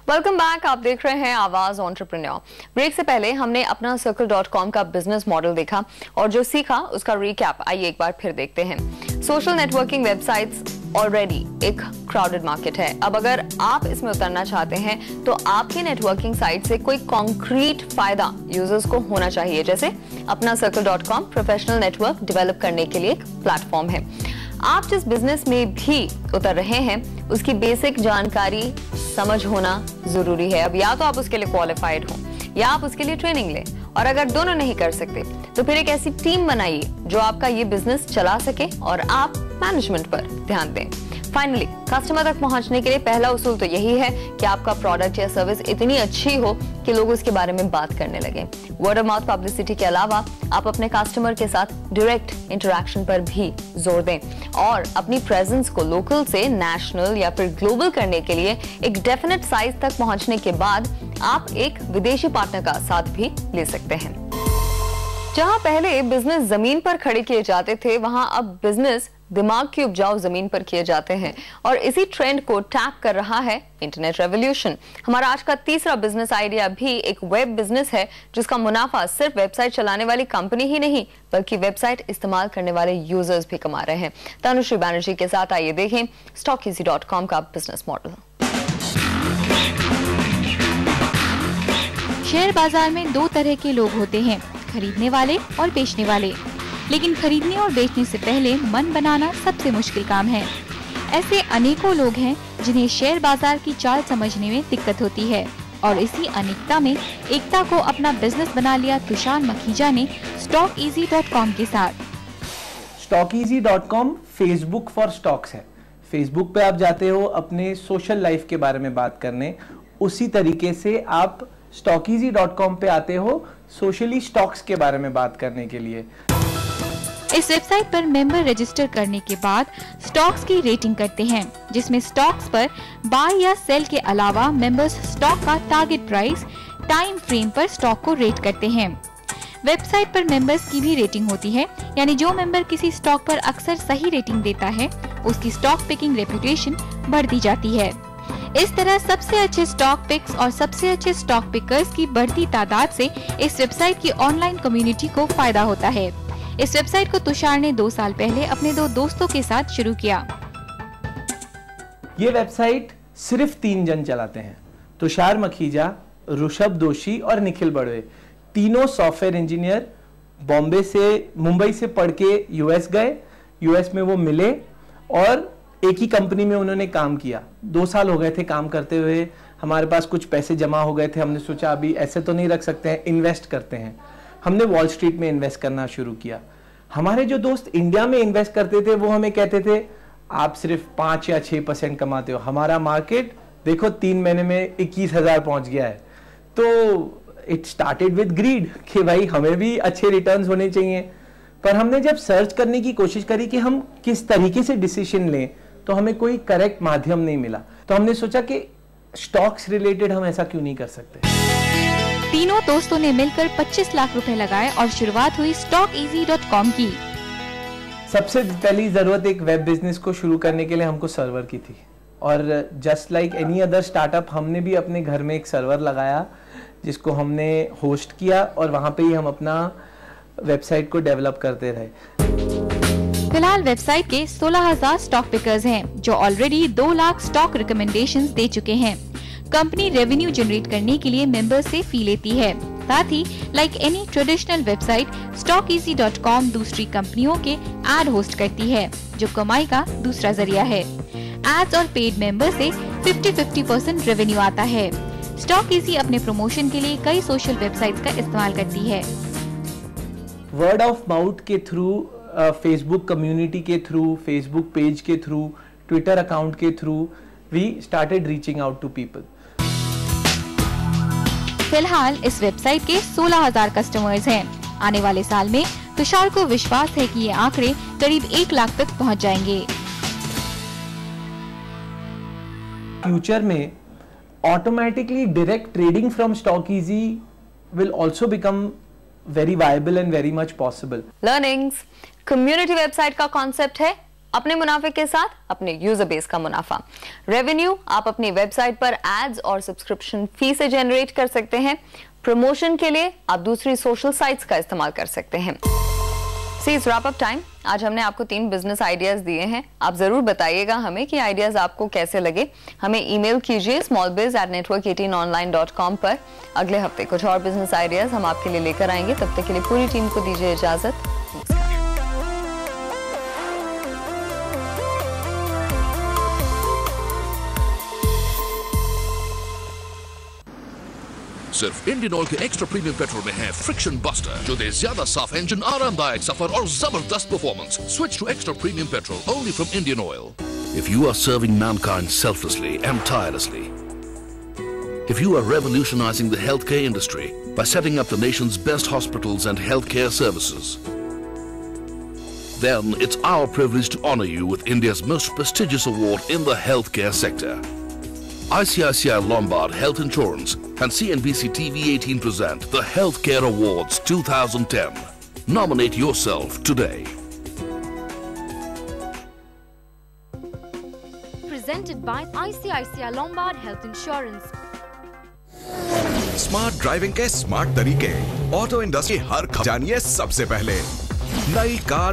Welcome back. आप देख रहे हैं आवाज एंटरप्रेन्योर। ब्रेक से पहले हमने अपना circle.com का बिजनेस मॉडल देखा और जो सीखा उसका रिकैप आइए एक बार फिर देखते हैं। सोशल नेटवर्किंग वेबसाइट्स ऑलरेडी एक क्राउडेड मार्केट है। अब अगर आप इसमें उतरना चाहते हैं तो आपकी नेटवर्किंग साइट से कोई कॉन्क्रीट फायदा यूजर्स को होना चाहिए। जैसे अपना circle.com प्रोफेशनल नेटवर्क डेवलप करने के लिए एक प्लेटफॉर्म है। आप जिस बिजनेस में भी उतर रहे हैं उसकी बेसिक जानकारी समझ होना जरूरी है। अब या तो आप उसके लिए क्वालिफाइड हो या आप उसके लिए ट्रेनिंग लें, और अगर दोनों नहीं कर सकते तो फिर एक ऐसी टीम बनाइए जो आपका ये बिजनेस चला सके और आप मैनेजमेंट पर ध्यान दें। फाइनली कस्टमर तक पहुंचने के लिए पहला उसूल तो यही है कि आपका प्रोडक्ट या सर्विस इतनी अच्छी हो कि लोग उसके बारे में बात करने लगे। वर्ड ऑफ माउथ पब्लिसिटी के अलावा आप अपने कस्टमर के साथ डायरेक्ट इंटरेक्शन पर भी जोर दें और अपनी प्रेजेंस को लोकल से नेशनल या फिर ग्लोबल करने के लिए एक डेफिनेट साइज तक पहुंचने के बाद आप एक विदेशी पार्टनर का साथ भी ले सकते हैं। जहां पहले बिजनेस जमीन पर खड़े किए जाते थे, वहां अब बिजनेस दिमाग की उपजाऊ जमीन पर किए जाते हैं और इसी ट्रेंड को टैप कर रहा है इंटरनेट रेवोल्यूशन। हमारा आज का तीसरा बिजनेस आइडिया भी एक वेब बिजनेस है जिसका मुनाफा सिर्फ वेबसाइट चलाने वाली कंपनी ही नहीं बल्कि वेबसाइट इस्तेमाल करने वाले यूजर्स भी कमा रहे हैं। तनुश्री बैनर्जी के साथ आइए देखें StockEasy.com का बिजनेस मॉडल। शेयर बाजार में दो तरह के लोग होते हैं, खरीदने वाले और बेचने वाले। लेकिन खरीदने और बेचने से पहले मन बनाना सबसे मुश्किल काम है। ऐसे अनेकों लोग हैं जिन्हें शेयर बाजार की चाल समझने में दिक्कत होती है और इसी अनेकता में एकता को अपना बिजनेस बना लिया तुषार मखीजा ने StockEasy.com के साथ। StockEasy.com फेसबुक फॉर स्टॉक्स है। फेसबुक पे आप जाते हो अपने सोशल लाइफ के बारे में बात करने, उसी तरीके से आप StockEasy.com पे आते हो सोशली स्टॉक्स के बारे में बात करने के लिए। इस वेबसाइट पर मेंबर रजिस्टर करने के बाद स्टॉक्स की रेटिंग करते हैं, जिसमें स्टॉक्स पर बाय या सेल के अलावा मेंबर्स स्टॉक का टारगेट प्राइस, टाइम फ्रेम पर स्टॉक को रेट करते हैं। वेबसाइट पर मेंबर्स की भी रेटिंग होती है, यानी जो मेंबर किसी स्टॉक पर अक्सर सही रेटिंग देता है उसकी स्टॉक पिकिंग रेपुटेशन बढ़ती जाती है। इस तरह सबसे अच्छे स्टॉक पिक्स और सबसे अच्छे स्टॉक पिकर्स की बढ़ती तादाद से इस वेबसाइट की ऑनलाइन कम्युनिटी को फायदा होता है। इस वेबसाइट को तुषार ने 2 साल पहले अपने 2 दोस्तों के साथ शुरू किया। ये वेबसाइट सिर्फ 3 जन चलाते हैं, तुषार मखीजा, ऋषभ दोषी और निखिल बड़वे। तीनों सॉफ्टवेयर इंजीनियर मुंबई से पढ़ के यूएस गए, यूएस में वो मिले और एक ही कंपनी में उन्होंने काम किया। 2 साल हो गए थे काम करते हुए, हमारे पास कुछ पैसे जमा हो गए थे। हमने सोचा अभी ऐसे तो नहीं रख सकते हैं, इन्वेस्ट करते हैं। हमने वॉल स्ट्रीट में इन्वेस्ट करना शुरू किया। हमारे जो दोस्त इंडिया में इन्वेस्ट करते थे वो हमें कहते थे आप सिर्फ 5 या 6% कमाते हो, हमारा मार्केट देखो 3 महीने में 21,000 पहुंच गया है। तो इट स्टार्टेड विद ग्रीड कि भाई हमें भी अच्छे रिटर्न्स होने चाहिए। पर हमने जब सर्च करने की कोशिश करी कि हम किस तरीके से डिसीजन लें तो हमें कोई करेक्ट माध्यम नहीं मिला। तो हमने सोचा कि स्टॉक्स रिलेटेड हम ऐसा क्यों नहीं कर सकते। तीनों दोस्तों ने मिलकर 25 लाख रुपए लगाए और शुरुआत हुई StockEasy.com की। सबसे पहली जरूरत एक वेब बिजनेस को शुरू करने के लिए हमको सर्वर की थी और just like any other startup हमने भी अपने घर में एक सर्वर लगाया जिसको हमने होस्ट किया और वहां पे ही हम अपना वेबसाइट को डेवलप करते रहे। फिलहाल वेबसाइट के 16,000 स्टॉक पिकर्स हैं जो ऑलरेडी 2 लाख स्टॉक रिकमेंडेशंस दे चुके हैं। कंपनी रेवेन्यू जनरेट करने के लिए मेंबर्स से फी लेती है। साथ ही like any traditional website StockEasy.com दूसरी कंपनियों के एड होस्ट करती है जो कमाई का दूसरा जरिया है। एड्स और पेड मेंबर से 50-50% रेवेन्यू आता है। StockEasy अपने प्रमोशन के लिए कई सोशल वेबसाइट्स का इस्तेमाल करती है। वर्ड ऑफ माउथ के थ्रू, फेसबुक कम्युनिटी के थ्रू, फेसबुक पेज के थ्रू, ट्विटर अकाउंट के through we started reaching out to people. फिलहाल इस वेबसाइट के 16,000 कस्टमर्स हैं। आने वाले साल में तुषार को विश्वास है कि ये आंकड़े करीब 1 लाख तक पहुंच जाएंगे। फ्यूचर में automatically direct trading from StockEasy will also become very viable and very much possible. Learnings, community website का कॉन्सेप्ट है अपने मुनाफे के साथ अपने यूजर बेस का मुनाफा। रेवेन्यू आप अपनी वेबसाइट पर एड्स और सब्सक्रिप्शन फी से जनरेट कर सकते हैं। प्रमोशन के लिए आप दूसरी सोशल साइट्स का इस्तेमाल कर सकते हैं। It's wrap up time. आज हमने आपको 3 बिजनेस आइडियाज दिए हैं। आप जरूर बताइएगा हमें कि आइडियाज आपको कैसे लगे। हमें ईमेल कीजिए smallbiz@network18online.com पर। अगले हफ्ते कुछ और बिजनेस आइडियाज हम आपके लिए लेकर आएंगे। तब तक के लिए पूरी टीम को दीजिए इजाजत। नमस्कार। सिर्फ इंडियन ऑयल के एक्स्ट्रा प्रीमियम पेट्रोल में है फ्रिक्शन बस्टर, जो दे ज्यादा साफ इंजन, आरामदायक सफर और जबरदस्त performance. Switch to extra premium petrol only from Indian Oil. If you are serving mankind selflessly and tirelessly, if you are revolutionizing the healthcare industry by setting up the nation's best hospitals and healthcare services, then it's our privilege to honor you with India's most prestigious award in the healthcare sector. ICICI Lombard Health Insurance and CNBC TV 18 present the Healthcare Awards 2010. Nominate yourself today. Presented by ICICI Lombard Health Insurance. Smart driving के smart तरीके, auto industry हर खबर जानिए सबसे पहले। नई car